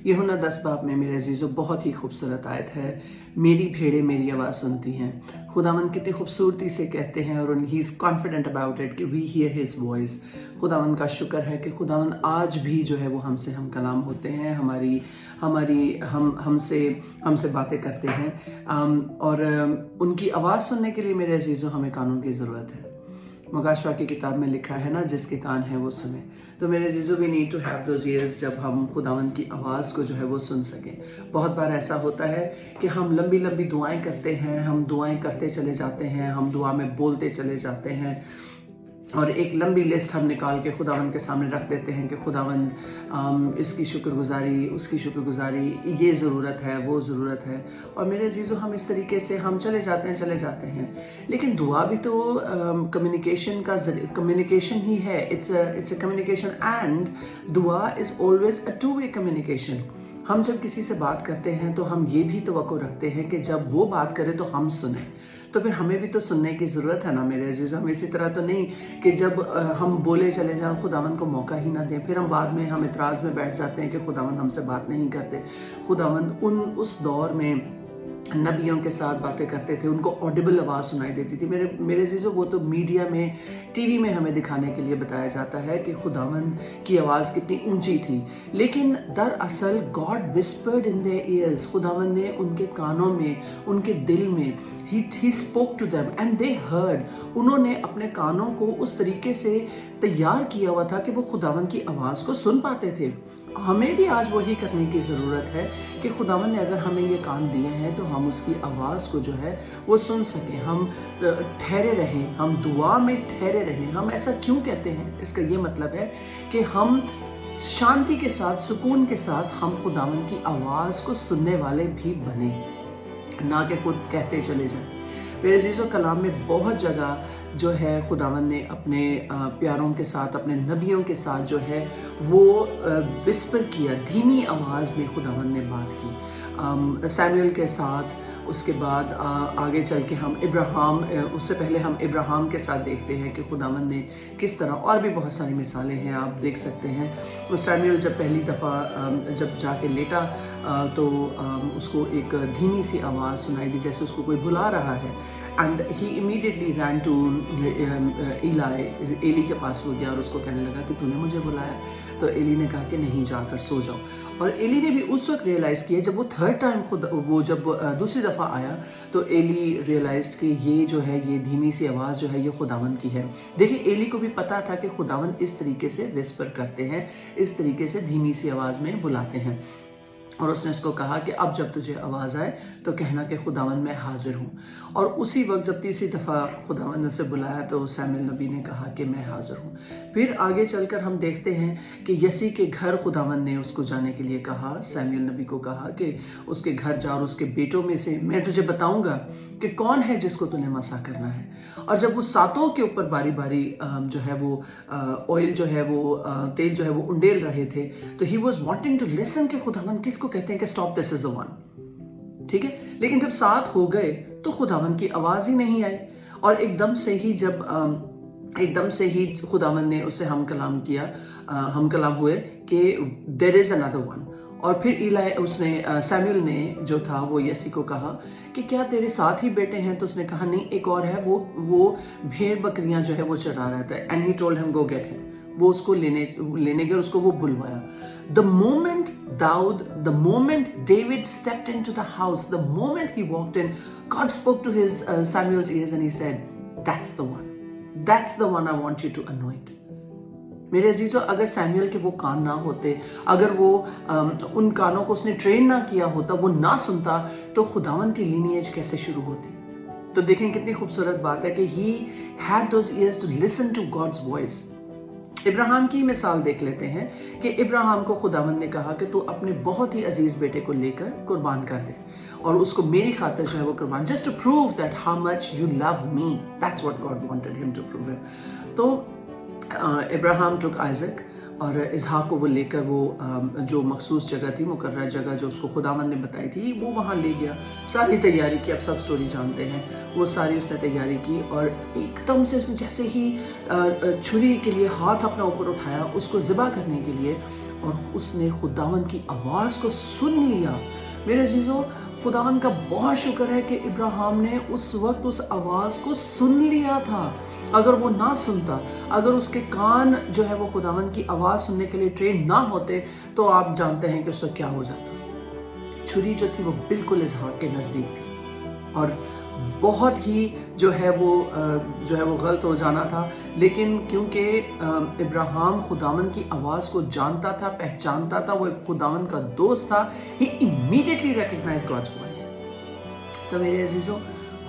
यूहन्ना 10 बाब में मेरे अजीज़ों बहुत ही खूबसूरत आयत है, मेरी भेड़ें मेरी आवाज़ सुनती हैं। खुदावंद कितनी खूबसूरती से कहते हैं और he is confident about it कि वी हियर हिज वॉइस। खुदावंद का शुक्र है कि खुदावंद आज भी जो है वो हमसे हम कलाम होते हैं, हमसे बातें करते हैं, और उनकी आवाज़ सुनने के लिए मेरे अजीज़ों हमें कानों की ज़रूरत है। मुगाशवा की किताब में लिखा है ना, जिसके कान है वो सुने। तो मेरे जीजो we need to have those years जब हम खुदावंद की आवाज़ को जो है वो सुन सकें। बहुत बार ऐसा होता है कि हम लंबी लंबी दुआएं करते हैं, हम दुआएं करते चले जाते हैं, हम दुआ में बोलते चले जाते हैं और एक लंबी लिस्ट हम निकाल के खुदावंद के सामने रख देते हैं कि खुदावंद इसकी शुक्रगुजारी, उसकी शुक्रगुजारी, ये ज़रूरत है, वो ज़रूरत है। और मेरे अजीज़ों हम इस तरीके से हम चले जाते हैं। लेकिन दुआ भी तो कम्युनिकेशन ही है। इट्स अ कम्युनिकेशन, एंड दुआ is always a two way communication. हम जब किसी से बात करते हैं तो हम ये भी तवक्को रखते हैं कि जब वो बात करे तो हम सुने। तो फिर हमें भी तो सुनने की ज़रूरत है ना मेरे अजीज़। हम इसी तरह तो नहीं कि जब हम बोले चले जाएं, खुदावंद को मौका ही ना दें, फिर हम बाद में हम इतराज़ में बैठ जाते हैं कि खुदावंद हमसे बात नहीं करते। खुदावंद उस दौर में नबियों के साथ बातें करते थे, उनको ऑडिबल आवाज़ सुनाई देती थी। मेरे अजीज़ों, वो तो मीडिया में, टीवी में हमें दिखाने के लिए बताया जाता है कि खुदावंद की आवाज़ कितनी ऊंची थी, लेकिन दरअसल God whispered in their years. खुदावंद ने उनके कानों में, उनके दिल में, he spoke to them and they heard। उन्होंने अपने कानों को उस तरीके से तैयार किया हुआ था कि वो खुदावंद की आवाज़ को सुन पाते थे। हमें भी आज वही करने की ज़रूरत है कि खुदावंद ने अगर हमें ये कान दिए हैं तो हम उसकी आवाज़ को जो है वो सुन सकें, हम ठहरे रहें, हम दुआ में ठहरे रहें। हम ऐसा क्यों कहते हैं? इसका ये मतलब है कि हम शांति के साथ, सुकून के साथ हम खुदावंद की आवाज़ को सुनने वाले भी बने, ना कि खुद कहते चले जाएं। मेरे अजीज़ों, कलाम में बहुत जगह जो है खुदावंद ने अपने प्यारों के साथ, अपने नबियों के साथ जो है वो विस्पर किया, धीमी आवाज़ में खुदावंद ने बात की सैमुअल के साथ। उसके बाद आगे चल के हम इब्राहिम, उससे पहले हम इब्राहिम के साथ देखते हैं कि खुदावंद ने किस तरह, और भी बहुत सारी मिसालें हैं, आप देख सकते हैं। सैमुअल जब पहली दफ़ा जब जाके लेटा तो उसको एक धीमी सी आवाज़ सुनाई दी, जैसे उसको कोई बुला रहा है। And he immediately ran to Eli के पास हो गया और उसको कहने लगा कि तूने मुझे बुलाया। तो एली ने कहा कि नहीं, जाकर सो जाओ। और एली ने भी उस वक्त रियलाइज़ किया जब वो थर्ड टाइम वो जब दूसरी दफ़ा आया तो एली रियलाइज़ कि ये जो है, ये धीमी सी आवाज़ जो है ये खुदावंद की है। देखिए, एली को भी पता था कि खुदावंद इस तरीके से विस्पर करते हैं, इस तरीके से धीमी सी आवाज़ में बुलाते हैं। और उसने उसको कहा कि अब जब तुझे आवाज़ आए तो कहना कि खुदावंद मैं हाजिर हूँ। और उसी वक्त जब तीसरी दफ़ा खुदावंद ने उसे बुलाया तो सैमुअल नबी ने कहा कि मैं हाजिर हूँ। फिर आगे चलकर हम देखते हैं कि यसी के घर खुदावंद ने उसको जाने के लिए कहा, सैमुअल नबी को कहा कि उसके घर जा और उसके बेटों में से मैं तुझे बताऊँगा कि कौन है जिसको तूने मसा करना है। और जब वो सातों के ऊपर बारी बारी जो है वो ऑयल जो है वो तेल जो है वो उंडेल रहे थे, तो he was wanting to listen कि खुदावंद किसको कहते हैं कि stop, this is the one. ठीक है, लेकिन जब 7 हो गए तो खुदावंद की आवाज़ ही नहीं आई। और एकदम से ही खुदावंद ने उससे हम कलाम हुए कि देयर इज अनदर वन। और फिर सैमुअल ने जो था वो यसी को कहा कि क्या तेरे 7 ही बेटे हैं? तो उसने कहा नहीं, एक और है, वो भेड़ बकरियां जो है वो चरा रहा था। And he told him go get him. वो उसको लेने गए, उसको वो बुलवाया। The moment David stepped into the house, the moment he walked in, God spoke to his Samuel's ears and he said, that's the one. That's the one I want you to anoint. मेरे अजीजों, अगर Samuel के वो कान ना होते, अगर वो उन कानों को उसने ट्रेन ना किया होता, वो ना सुनता, तो खुदावंद की लीनिएज कैसे शुरू होती? तो देखें कितनी खूबसूरत बात है कि he had those ears to listen to God's voice. Ibrahim की मिसाल देख लेते हैं कि इब्राहिम को खुदावंद ने कहा कि तू अपने बहुत ही अजीज बेटे को लेकर कुर्बान कर दे और उसको मेरी खातिर जो है वो कुर्बान, just to prove that how much you love me. That's what God wanted him to prove it. तो इब्राहिम टुक आइजक और इसहाक को वो लेकर वो जो मखसूस जगह थी, मुकर्रर जगह जो उसको खुदावंद ने बताई थी, वो वहाँ ले गया। सारी तैयारी की, अब सब स्टोरी जानते हैं, वो सारी उसने तैयारी की। और एकदम से उसने जैसे ही छुरी के लिए हाथ अपना ऊपर उठाया उसको ज़िबा करने के लिए, और उसने खुदावन की आवाज़ को सुन लिया। मेरे अजीज़ों, खुदावन का बहुत शुक्र है कि इब्राहिम ने उस वक्त उस आवाज़ को सुन लिया था। अगर वो ना सुनता, अगर उसके कान जो है वो खुदावन की आवाज़ सुनने के लिए ट्रेन ना होते, तो आप जानते हैं कि उसका क्या हो जाता। छुरी जो थी वो बिल्कुल इसहाक के नज़दीक थी और बहुत ही जो है वो गलत हो जाना था। लेकिन क्योंकि इब्राहिम खुदावन की आवाज़ को जानता था, पहचानता था, वो खुदावन का दोस्त था, ही इमीडिएटली रिकग्नाइज्ड गॉड्स वॉइस। तो मेरे अजीज़ों,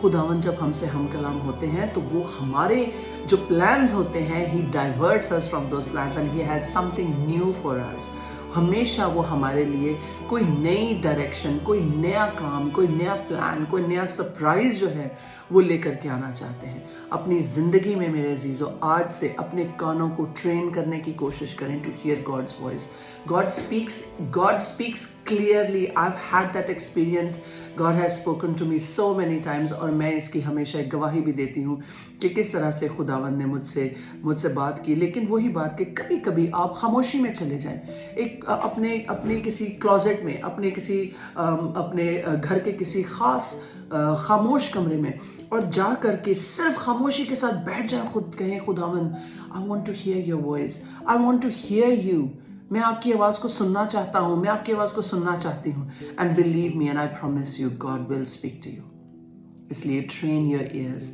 खुदावन जब हमसे हम कलाम होते हैं तो वो हमारे जो प्लान्स होते हैं, he diverts us from those plans and he has something new for us. हमेशा वो हमारे लिए कोई नई डायरेक्शन, कोई नया काम, कोई नया प्लान, कोई नया सरप्राइज जो है वो लेकर के आना चाहते हैं अपनी ज़िंदगी में। मेरे अजीज़ों, आज से अपने कानों को ट्रेन करने की कोशिश करें to hear God's voice. God speaks clearly. I've had that experience. God has spoken to me so many times और मैं इसकी हमेशा एक गवाही भी देती हूँ कि किस तरह से खुदावन ने मुझसे बात की। लेकिन वही बात कि कभी कभी आप खामोशी में चले जाएं, एक अपने किसी क्लोजेट में, अपने घर के किसी खास खामोश कमरे में, और जा करके सिर्फ खामोशी के साथ बैठ जाएं, खुद कहें, खुदावन, I want to hear your voice. I want to hear you. मैं आपकी आवाज़ को सुनना चाहता हूँ, मैं आपकी आवाज़ को सुनना चाहती हूँ। And believe me and I promise you, God will speak to you. इसलिए ट्रेन योर ईयर्स।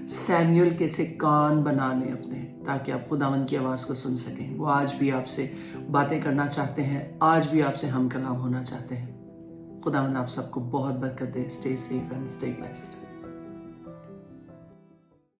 सैमुअल के से कान बना लें अपने, ताकि आप खुदावन की आवाज़ को सुन सकें। वो आज भी आपसे बातें करना चाहते हैं, आज भी आपसे हम कलाम होना चाहते हैं। खुदावन आप सबको बहुत बरकत दे। Stay safe and stay blessed.